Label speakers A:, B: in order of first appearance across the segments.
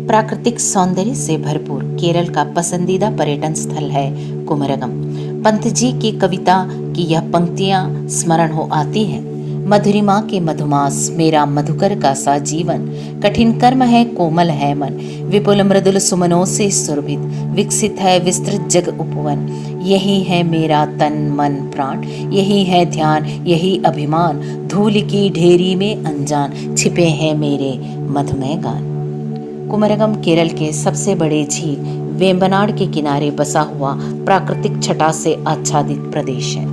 A: प्राकृतिक सौंदर्य से भरपूर केरल का पसंदीदा पर्यटन स्थल है कुमरगम। पंत जी की कविता की यह पंक्तियां स्मरण हो आती हैं। मधुरिमा के मधुमास मेरा मधुकर का सा जीवन, कठिन कर्म है कोमल है मन, विपुल मृदुल सुमनों से सुरभित, विकसित है विस्तृत जग उपवन। यही है मेरा तन मन प्राण, यही है ध्यान यही अभिमान, धूल की ढेरी में अनजान छिपे हैं मेरे मधुमय गान। कुमरगम केरल के सबसे बड़े झील वेम्बनाड के किनारे बसा हुआ प्राकृतिक छटा से आच्छादित प्रदेश है।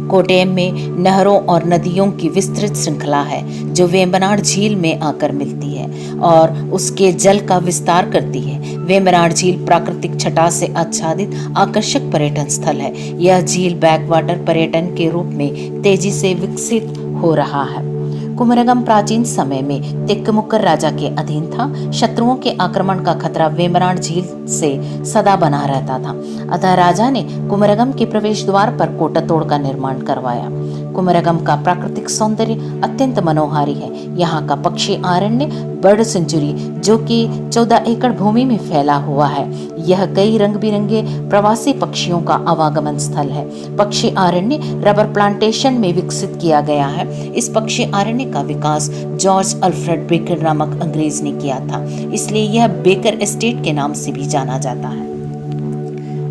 A: कोट्टयम में नहरों और नदियों की विस्तृत श्रृंखला है जो वेम्बनाड झील में आकर मिलती है और उसके जल का विस्तार करती है। वेम्बनाड झील प्राकृतिक छटा से आच्छादित आकर्षक पर्यटन स्थल है। यह झील बैकवाटर पर्यटन के रूप में तेजी से विकसित हो रहा है। कुमरगम प्राचीन समय में तिक्कमुक्कर राजा के अधीन था। शत्रुओं के आक्रमण का खतरा वेम्बनाड झील से सदा बना रहता था। अतः राजा ने कुमरगम के प्रवेश द्वार पर कोटातोड़ का निर्माण करवाया। कुमरगम का प्राकृतिक सौंदर्य अत्यंत मनोहारी है। यहाँ का पक्षी अरण्य बर्ड सेंचुरी जो कि 14 एकड़ भूमि में फैला हुआ है, यह कई रंग बिरंगे प्रवासी पक्षियों का आवागमन स्थल है। पक्षी अरण्य रबर प्लांटेशन में विकसित किया गया है। इस पक्षी अरण्य का विकास जॉर्ज अल्फ्रेड बेकर नामक अंग्रेज ने किया था, इसलिए यह बेकर एस्टेट के नाम से भी जाना जाता है।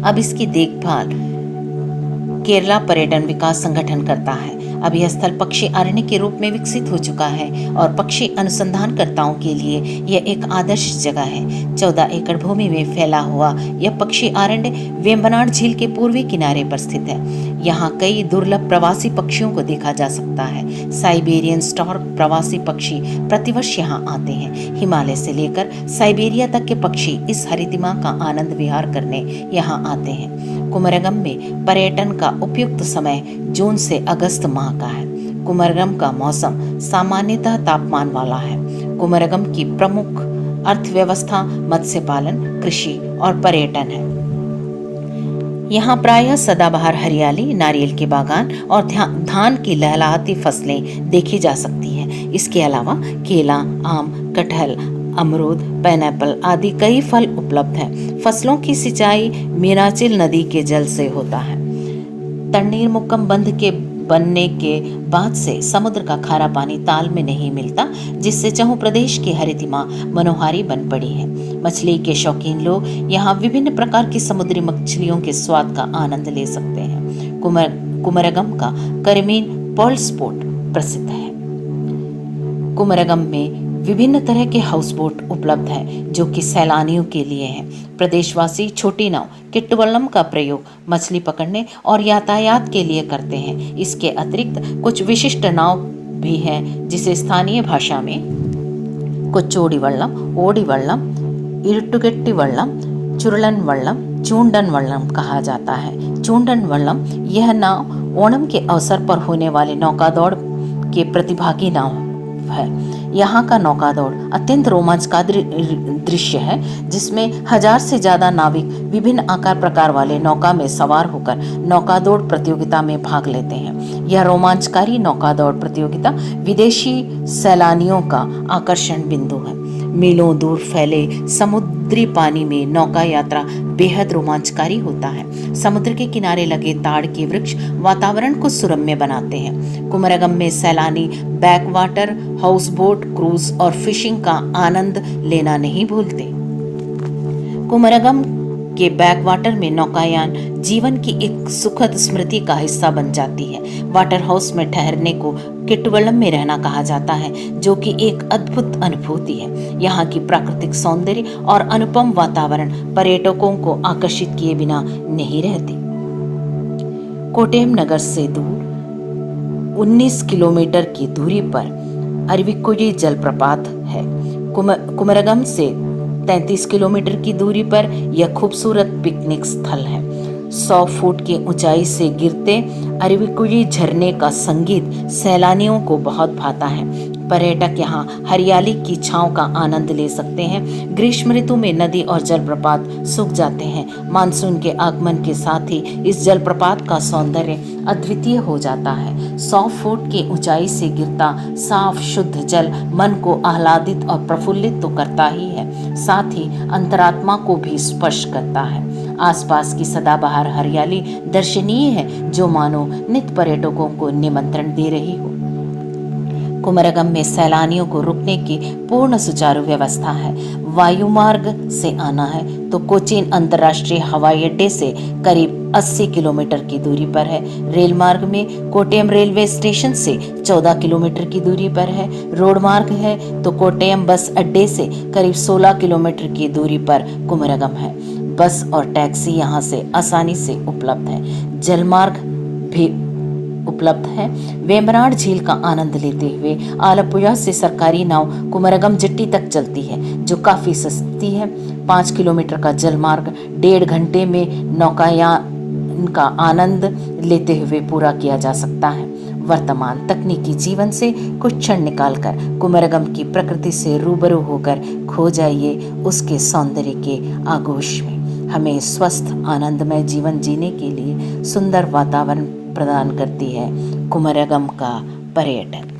A: अब इसकी देखभाल केरला पर्यटन विकास संगठन करता है। अब यह स्थल पक्षी अरण्य के रूप में विकसित हो चुका है और पक्षी अनुसंधानकर्ताओं के लिए यह एक आदर्श जगह है। 14 एकड़ भूमि में फैला हुआ यह पक्षी अरण्य वेम्बनाड झील के पूर्वी किनारे पर स्थित है। यहाँ कई दुर्लभ प्रवासी पक्षियों को देखा जा सकता है। साइबेरियन स्टॉर्क प्रवासी पक्षी प्रतिवर्ष यहाँ आते हैं। हिमालय से लेकर साइबेरिया तक के पक्षी इस हरितिमा का आनंद विहार करने यहाँ आते हैं। कुमरगम में पर्यटन का उपयुक्त समय जून से अगस्त माह का है। कुमरगम का मौसम सामान्यतः तापमान वाला है। कुमरगम की प्रमुख अर्थव्यवस्था मत्स्य पालन, कृषि और पर्यटन है। यहाँ प्रायः सदाबहार हरियाली, नारियल के बागान और धान की लहलहाती फसलें देखी जा सकती हैं। इसके अलावा केला, आम, कटहल, अमरूद, पाइनएप्पल आदि कई फल उपलब्ध हैं। फसलों की सिंचाई मीनाचिल नदी के जल से होता है। तണ്ണीर मुक्कम बंध के बनने के बाद से समुद्र का खारा पानी ताल में नहीं मिलता, जिससे चहुं प्रदेश की हरितिमा मनोहारी बन पड़ी है। मछली के शौकीन लोग यहाँ विभिन्न प्रकार की समुद्री मछलियों के स्वाद का आनंद ले सकते हैं। कुमरगम का करमीन पर्ल स्पोर्ट प्रसिद्ध है। कुमरगम में विभिन्न तरह के हाउस बोट उपलब्ध हैं जो कि सैलानियों के लिए हैं। प्रदेशवासी छोटी नाव किट्टवल्लम का प्रयोग मछली पकड़ने और यातायात के लिए करते हैं। इसके अतिरिक्त कुछ विशिष्ट नाव भी हैं जिसे स्थानीय भाषा में कोच्चोडी वल्लम, ओडी वल्लम, इरुट्टुगेट्टी वल्लम, चुरलन वल्लम, चूंडन वल्लम कहा जाता है। चूंडन वल्लम यह नाव ओणम के अवसर पर होने वाले नौकादौड़ के प्रतिभागी नाव है। यहाँ का नौकादौड़ अत्यंत रोमांचकारी दृश्य है, जिसमें 1000 से ज्यादा नाविक विभिन्न आकार प्रकार वाले नौका में सवार होकर नौकादौड़ प्रतियोगिता में भाग लेते हैं। यह रोमांचकारी नौकादौड़ प्रतियोगिता विदेशी सैलानियों का आकर्षण बिंदु है। मीलों दूर फैले समुद्री पानी में नौका यात्रा बेहद रोमांचकारी होता है। समुद्र के किनारे लगे ताड़ के वृक्ष वातावरण को सुरम्य बनाते हैं। कुमरगम में सैलानी बैकवाटर, हाउस बोट, क्रूज और फिशिंग का आनंद लेना नहीं भूलते। कुमरगम के बैकवाटर में नौकायान जीवन की एक सुखद स्मृति का हिस्सा बन जाती है। वाटर हाउस में ठहरने को किट्टवल्लम में रहना कहा जाता है, जो कि एक अद्भुत अनुभूति है। यहाँ की प्राकृतिक सौंदर्य और अनुपम वातावरण पर्यटकों को आकर्षित किए बिना नहीं रहती। कोट्टयम नगर से दूर 19 किलोमीटर की दूरी पर अरविकुडी जलप्रपात है। कुमरगम से 33 किलोमीटर की दूरी पर यह खूबसूरत पिकनिक स्थल है। 100 फुट की ऊंचाई से गिरते अरविकुडी झरने का संगीत सैलानियों को बहुत भाता है। पर्यटक यहाँ हरियाली की छांव का आनंद ले सकते हैं। ग्रीष्म ऋतु में नदी और जलप्रपात सूख जाते हैं। मानसून के आगमन के साथ ही इस जलप्रपात का सौंदर्य अद्वितीय हो जाता है। 100 फुट की ऊंचाई से गिरता साफ शुद्ध जल मन को आह्लादित और प्रफुल्लित तो करता ही है, साथ ही अंतरात्मा को भी स्पर्श करता है। आसपास की सदाबहार हरियाली दर्शनीय है, जो मानो नित्य पर्यटकों को निमंत्रण दे रही हो। कुमरगम में सैलानियों को रुकने की पूर्ण सुचारू व्यवस्था है। वायु मार्ग से आना है तो कोचीन अंतर्राष्ट्रीय हवाई अड्डे से करीब 80 किलोमीटर की दूरी पर है। रेल मार्ग में कोट्टयम रेलवे स्टेशन से 14 किलोमीटर की दूरी पर है। रोड मार्ग है तो कोट्टयम बस अड्डे से करीब 16 किलोमीटर की दूरी पर कुमरगम है। बस और टैक्सी यहाँ से आसानी से उपलब्ध है। जलमार्ग भी उपलब्ध है। वेम्बनाड झील का आनंद लेते हुए आलपुझा से सरकारी नाव कुमरगम जेट्टी तक चलती है, जो काफी सस्ती है। 5 किलोमीटर का जलमार्ग 1.5 घंटे में नौकायान का आनंद लेते हुए पूरा किया जा सकता है। वर्तमान तकनीकी जीवन से कुछ क्षण निकालकर कुमरगम की प्रकृति से रूबरू होकर खो जाइए उसके सौंदर्य के आगोश में। हमें स्वस्थ आनंदमय जीवन जीने के लिए सुंदर वातावरण प्रदान करती है कुमरगम का पर्यटन।